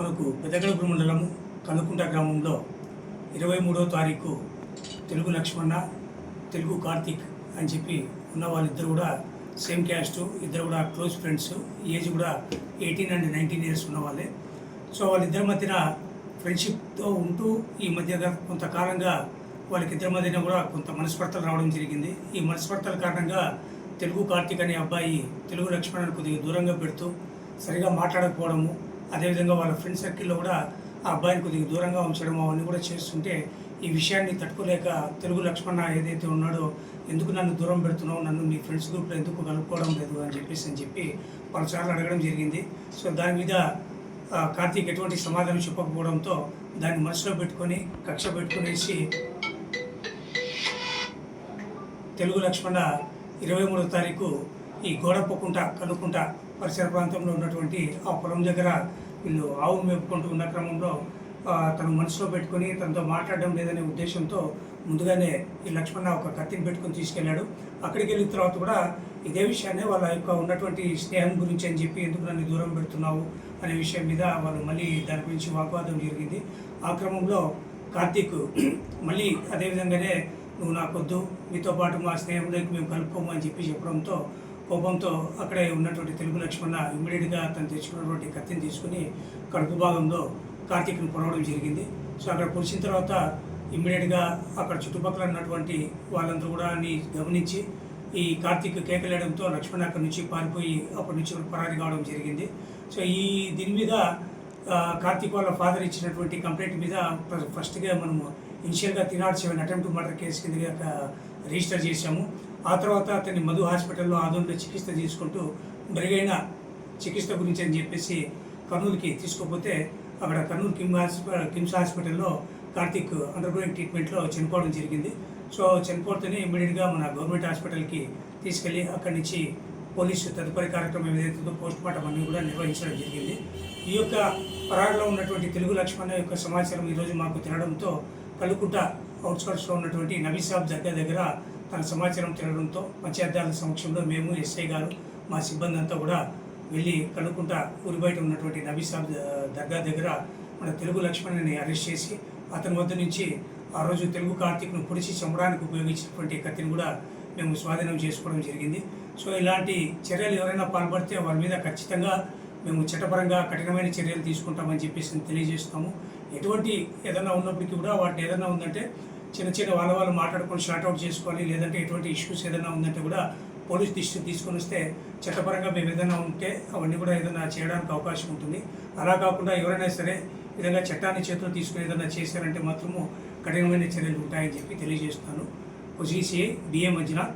మనకు పెద్దగడపురం మండలము కనుకుంట గ్రామంలో 23వ తారీఖు తెలుగు లక్ష్మణ తెలుగు కార్తిక్ అని చెప్పి ఉన్న వాళ్ళిద్దరు కూడా సేమ్ క్యాస్ట్, ఇద్దరు కూడా క్లోజ్ ఫ్రెండ్స్, ఏజ్ కూడా 18 and 19 ఇయర్స్ ఉన్న వాళ్ళే. సో వాళ్ళిద్దరి మధ్యన ఫ్రెండ్షిప్తో ఉంటూ ఈ మధ్య కొంతకాలంగా వాళ్ళకిద్దరి మధ్యన కూడా కొంత మనస్పర్ధలు రావడం జరిగింది. ఈ మనస్పర్ధల కారణంగా తెలుగు కార్తిక్ అనే అబ్బాయి తెలుగు లక్ష్మణ్ కొద్దిగా దూరంగా పెడుతూ సరిగా మాట్లాడకపోవడము, అదేవిధంగా వాళ్ళ ఫ్రెండ్ సర్కిల్లో కూడా ఆ అబ్బాయిని కొద్దిగా దూరంగా ఉంచడం అవన్నీ కూడా చేస్తుంటే ఈ విషయాన్ని తట్టుకోలేక తెలుగు లక్ష్మణ ఏదైతే ఉన్నాడో, ఎందుకు నన్ను దూరం పెడుతున్నావు, నన్ను నీ ఫ్రెండ్స్ గ్రూప్లో ఎందుకు కలుపుకోవడం లేదు అని చెప్పి పలుసార్లు అడగడం జరిగింది. సో దాని మీద కార్తీక్ ఎటువంటి సమాధానం చెప్పకపోవడంతో దాన్ని మనసులో పెట్టుకొని కక్ష పెట్టుకునేసి తెలుగు లక్ష్మణ 23వ తారీఖు ఈ గోడపకుంట కనుకుంట పరిసర ప్రాంతంలో ఉన్నటువంటి ఆ పొలం దగ్గర వీళ్ళు ఆవు మేపుకుంటూ ఉన్న క్రమంలో తను మనసులో పెట్టుకొని తనతో మాట్లాడడం లేదనే ఉద్దేశంతో ముందుగానే ఈ లక్ష్మణ ఒక కత్తిని పెట్టుకొని తీసుకెళ్ళాడు. అక్కడికి వెళ్ళిన తర్వాత కూడా ఇదే విషయాన్ని వాళ్ళ యొక్క ఉన్నటువంటి స్నేహం గురించి అని చెప్పి ఎందుకు నన్ను దూరం పెడుతున్నావు అనే విషయం మీద వాళ్ళు మళ్ళీ దాని గురించి వాగ్వాదం జరిగింది. ఆ క్రమంలో కార్తీక్ మళ్ళీ అదేవిధంగానే నువ్వు నాకొద్దు, మీతో పాటు మా స్నేహంలోకి మేము కలుపుకోము అని చెప్పడంతో కోపంతో అక్కడే ఉన్నటువంటి తెలుగు లక్ష్మణ ఇమ్మీడియట్గా తను తెచ్చుకున్నటువంటి కత్తిని తీసుకుని కడుపు భాగంలో కార్తీక్ని పొడవడం జరిగింది. సో అక్కడ పొడిచిన తర్వాత ఇమ్మీడియట్గా అక్కడ చుట్టుపక్కల ఉన్నటువంటి వాళ్ళందరూ కూడా గమనించి ఈ కార్తీక్ కేకలేయడంతో లక్ష్మణ్ అక్కడి నుంచి పారిపోయి అప్పటి నుంచి పరారి కావడం జరిగింది. సో దీని మీద కార్తీక్ వాళ్ళ ఫాదర్ ఇచ్చినటువంటి కంప్లైంట్ మీద ఫస్ట్గా మనము ఇనిషియల్గా 307 అటెంప్ట్ మర్డర్ కేసు కింద రిజిస్టర్ చేశాము. ఆ తర్వాత అతన్ని మధు హాస్పిటల్లో ఆదోన్లో చికిత్స తీసుకుంటూ మెరుగైన చికిత్స గురించి అని చెప్పేసి కర్నూలుకి తీసుకుపోతే అక్కడ కర్నూలు కిమ్స్ హాస్పిటల్లో కార్తీక్ అండర్గోయింగ్ ట్రీట్మెంట్లో చనిపోవడం జరిగింది. సో చనిపోతేనే ఇమ్మీడియట్గా మన గవర్నమెంట్ హాస్పిటల్కి తీసుకెళ్ళి అక్కడి నుంచి పోలీసు తదుపరి కార్యక్రమం ఏదైతుందో పోస్ట్ మార్టం అన్నీ కూడా నిర్వహించడం జరిగింది. ఈ యొక్క పరారులో ఉన్నటువంటి తెలుగు లక్ష్మణ యొక్క సమాచారం ఈరోజు మాకు తినడంతో కలుకుంట అవుట్స్కట్స్లో ఉన్నటువంటి నబీసాబ్ దగ్గర తన సమాచారం తినడంతో పంచాయతీరాల సమక్షంలో మేము ఎస్ఐ గారు మా సిబ్బంది అంతా కూడా వెళ్ళి కలుకుంట ఊరి బయట ఉన్నటువంటి నబీసాబ్ దగ్గర మన తెలుగు లక్ష్మణ్ని అరెస్ట్ చేసి అతని వద్ద నుంచి ఆ రోజు తెలుగు కార్తీక్ను పొడిచి చంపడానికి ఉపయోగించినటువంటి కత్తిని కూడా మేము స్వాధీనం చేసుకోవడం జరిగింది. సో ఇలాంటి చర్యలు ఎవరైనా పాల్పడితే వాళ్ళ మీద ఖచ్చితంగా మేము చట్టపరంగా కఠినమైన చర్యలు తీసుకుంటామని చెప్పేసి తెలియజేస్తాము. ఎటువంటి ఏదైనా ఉన్నప్పటికీ కూడా వాటిని ఏదైనా ఉందంటే చిన్న వాళ్ళు మాట్లాడుకొని షార్ట్అవుట్ చేసుకోవాలి. లేదంటే ఎటువంటి ఇష్యూస్ ఏదైనా ఉందంటే కూడా పోలీస్ దృష్టికి తీసుకొని వస్తే చట్టపరంగా మేము ఏదైనా ఉంటే అవన్నీ కూడా ఏదైనా చేయడానికి అవకాశం ఉంటుంది. అలా కాకుండా ఎవరైనా సరే విధంగా చట్టాన్ని చేతిలో తీసుకుని ఏదైనా చేశారంటే మాత్రము కఠినమైన చర్యలు ఉంటాయని చెప్పి తెలియజేస్తున్నాను. OCCA DA Manjunath.